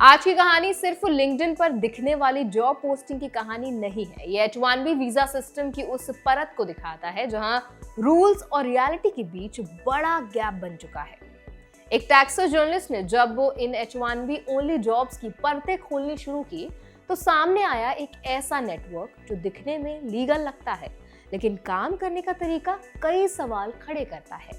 आज की कहानी सिर्फ लिंक्डइन पर दिखने वाली जॉब पोस्टिंग की कहानी नहीं है। ये H1B वीजा सिस्टम की उस परत को दिखाता है जहां रूल्स और रियलिटी के बीच बड़ा गैप बन चुका है। एक टैक्सेस जर्नलिस्ट ने जब वो इन H1B ओनली जॉब्स की परतें खोलनी शुरू की तो सामने आया एक ऐसा नेटवर्क जो दिखने में लीगल लगता है लेकिन काम करने का तरीका कई सवाल खड़े करता है।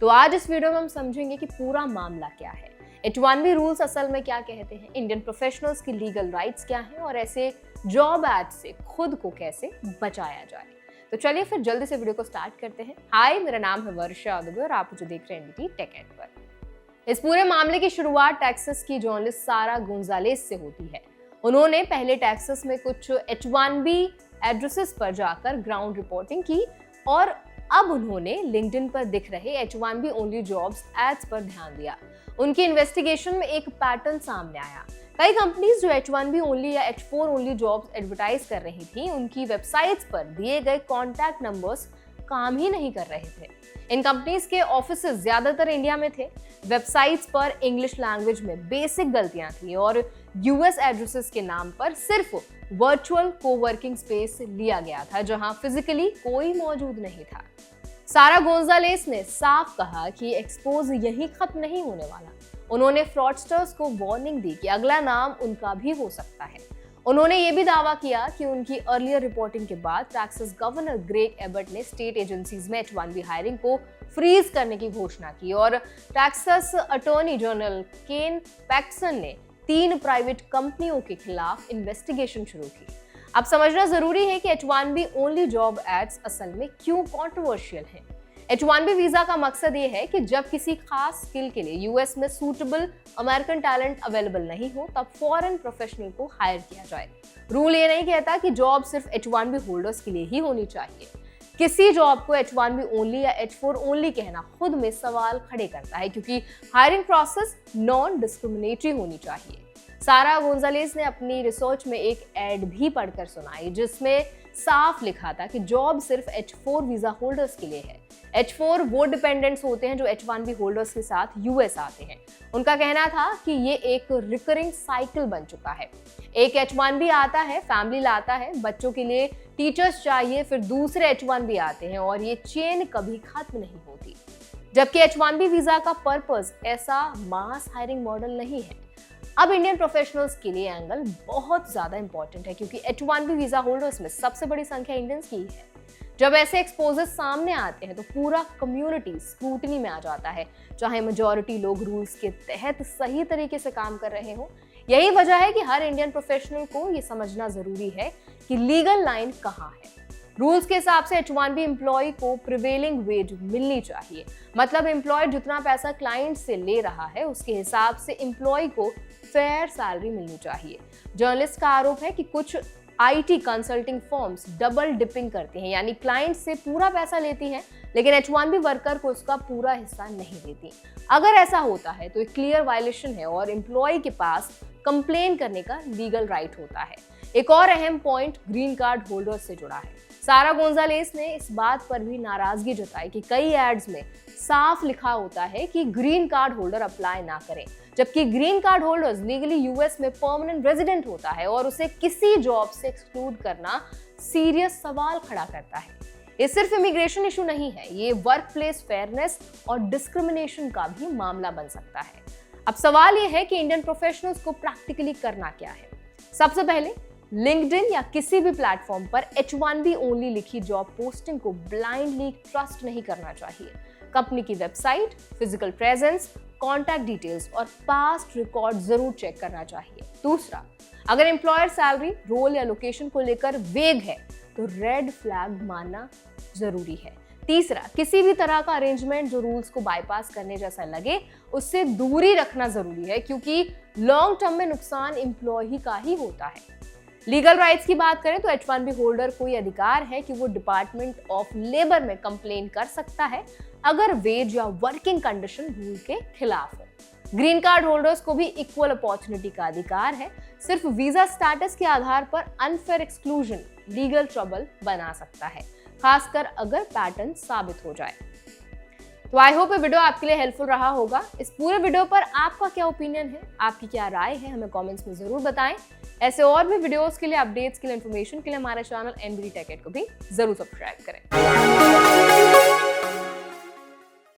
तो आज इस वीडियो में हम समझेंगे कि पूरा मामला क्या है, H1B रूल्स असल में क्या कहते हैं, इंडियन प्रोफेशनल्स की लीगल राइट्स क्या हैं और ऐसे जॉब एड से खुद को कैसे बचाया जाए। तो चलिए फिर जल्दी से वीडियो को स्टार्ट करते हैं। हाय, मेरा नाम है वर्षा दुबे और आप मुझे देख रहे हैं NDT टेक एड पर। इस पूरे मामले की शुरुआत टेक्सास की जर्नलिस्ट सारा गोंजालेस से होती है। उन्होंने पहले टेक्सास में कुछ H1B एड्रेसेस पर जाकर ग्राउंड रिपोर्टिंग की और अब उन्होंने लिंक्डइन पर दिख रहे H1B ओनली जॉब्स एड्स पर ध्यान दिया। उनकी इन्वेस्टिगेशन में एक पैटर्न सामने आया। कई कंपनीज जो H1B ओनली या H4 ओनली जॉब्स एडवर्टाइज कर रही थी, उनकी वेबसाइट्स पर दिए गए कॉन्टैक्ट नंबर्स काम ही नहीं कर रहे थे। इन कंपनीज के ऑफिसेज ज्यादातर इंडिया में थे। वेबसाइट्स पर इंग्लिश लैंग्वेज में बेसिक गलतियां थी और यूएस एड्रेसेस के नाम पर सिर्फ वर्चुअल कोवर्किंग स्पेस लिया गया था जहां फिजिकली कोई मौजूद नहीं था। सारा गोंजालेस ने साफ कहा कि एक्सपोज यहीं खत्म नहीं होने वाला। उन्होंने फ्रॉडस्टर्स को वार्निंग दी कि अगला नाम उनका भी हो सकता है। उन्होंने ये भी दावा किया कि उनकी अर्लियर रिपोर्टिंग के बाद टेक्सास गवर्नर ग्रेग एबट ने स्टेट एजेंसीज में H1B हायरिंग को फ्रीज करने की घोषणा की और टेक्सास अटॉर्नी जनरल केन पैक्सन ने 3 प्राइवेट कंपनियों के खिलाफ इन्वेस्टिगेशन शुरू की। अब समझना जरूरी है कि H1B ओनली जॉब एड्स असल में क्यों कंट्रोवर्शियल हैं। H1B वीजा का मकसद ये है कि जब किसी खास स्किल के लिए यूएस में सूटेबल अमेरिकन टैलेंट अवेलेबल नहीं हो तब फॉरेन प्रोफेशनल को हायर किया जाए। रूल ये नहीं कहता कि जॉब सिर्फ H1B होल्डर्स के लिए ही होनी चाहिए। किसी जॉब को H1B ओनली या H4 ओनली कहना खुद में सवाल खड़े करता है क्योंकि हायरिंग प्रोसेस नॉन डिस्क्रिमिनेटरी होनी चाहिए। सारा गोंजालेस ने अपनी रिसर्च में एक एड भी पढ़कर सुनाई जिसमें साफ लिखा था कि जॉब सिर्फ H4 वीजा होल्डर्स के लिए है। H4 वो डिपेंडेंट्स होते हैं जो H1B होल्डर्स के साथ यूएस आते हैं। उनका कहना था कि ये एक रिकरिंग साइकिल बन चुका है। एक H1B आता है, फैमिली लाता है, बच्चों के लिए टीचर्स चाहिए, फिर दूसरे H1B आते हैं और ये चेन कभी खत्म नहीं होती। जबकि H1B वीजा का पर्पस ऐसा मास हायरिंग मॉडल नहीं है। अब इंडियन प्रोफेशनल्स के लिए एंगल बहुत ज्यादा इंपॉर्टेंट है क्योंकि H1B वीजा होल्डर्स में सबसे बड़ी संख्या इंडियंस की है। जब ऐसे एक्सपोजर्स सामने आते हैं तो पूरा कम्युनिटी स्क्रूटनी में आ जाता है, चाहे मेजॉरिटी लोग रूल्स के तहत सही तरीके से काम कर रहे हो। यही वजह है कि हर इंडियन प्रोफेशनल को ये समझना जरूरी है कि लीगल लाइन कहाँ है। रूल्स के हिसाब से H1B एम्प्लॉय को प्रिवेलिंग वेज मिलनी चाहिए, मतलब एम्प्लॉय जितना पैसा क्लाइंट से ले रहा है उसके हिसाब से एम्प्लॉय को फेयर सैलरी मिलनी चाहिए। जर्नलिस्ट का आरोप है कि कुछ IT consulting firms double dipping करती हैं, यानी क्लाइंट से पूरा पैसा लेती हैं लेकिन H1B वर्कर को उसका पूरा हिस्सा नहीं देती। अगर ऐसा होता है तो एक क्लियर वायलेशन है और एम्प्लॉय के पास कंप्लेन करने का लीगल राइट होता है। एक और अहम पॉइंट ग्रीन कार्ड होल्डर से जुड़ा है। सारा गोंजालेस ने इस बात पर भी नाराजगी जताई कि कई एड्स में साफ लिखा होता है कि ग्रीन कार्ड होल्डर अप्लाई ना करें, जबकि green card holders legally US में परमानेंट रेजिडेंट होता है और उसे किसी जॉब से एक्सक्लूड करना सीरियस सवाल खड़ा करता है। ये सिर्फ इमिग्रेशन इशू नहीं है, ये वर्क प्लेस फेयरनेस और डिस्क्रिमिनेशन का भी मामला बन सकता है। अब सवाल ये है कि इंडियन प्रोफेशनल्स को प्रैक्टिकली करना क्या है। सबसे पहले लिंक्डइन या किसी भी प्लेटफॉर्म पर H1B ओनली लिखी जॉब पोस्टिंग को ब्लाइंडली ट्रस्ट नहीं करना चाहिए। कंपनी की website, physical presence, contact details और पास्ट रिकॉर्ड जरूर चेक करना चाहिए। दूसरा, अगर एम्प्लॉयर सैलरी, रोल या लोकेशन को लेकर वेग है तो रेड फ्लैग मानना जरूरी है। तीसरा, किसी भी तरह का अरेंजमेंट जो रूल्स को बाईपास करने जैसा लगे उससे दूरी रखना जरूरी है क्योंकि लॉन्ग टर्म में नुकसान एम्प्लॉय का ही होता है। लीगल राइट्स की बात करें तो H1B होल्डर को ये अधिकार है कि वो डिपार्टमेंट ऑफ लेबर में कंप्लेन कर सकता है अगर वेज या वर्किंग कंडीशन रूल के खिलाफ हो। ग्रीन कार्ड होल्डर्स को भी इक्वल अपॉर्चुनिटी का अधिकार है। सिर्फ वीजा स्टेटस के आधार पर अनफेयर एक्सक्लूजन लीगल ट्रबल बना सकता है, खासकर अगर पैटर्न साबित हो जाए। तो आई होप ये वीडियो आपके लिए हेल्पफुल रहा होगा। इस पूरे वीडियो पर आपका क्या ओपिनियन है, आपकी क्या राय है, हमें कमेंट्स में जरूर बताएं। ऐसे और भी वीडियोस के लिए, अपडेट्स के लिए, इन्फॉर्मेशन के लिए हमारे चैनल NBD Tech Ed को भी जरूर सब्सक्राइब करें।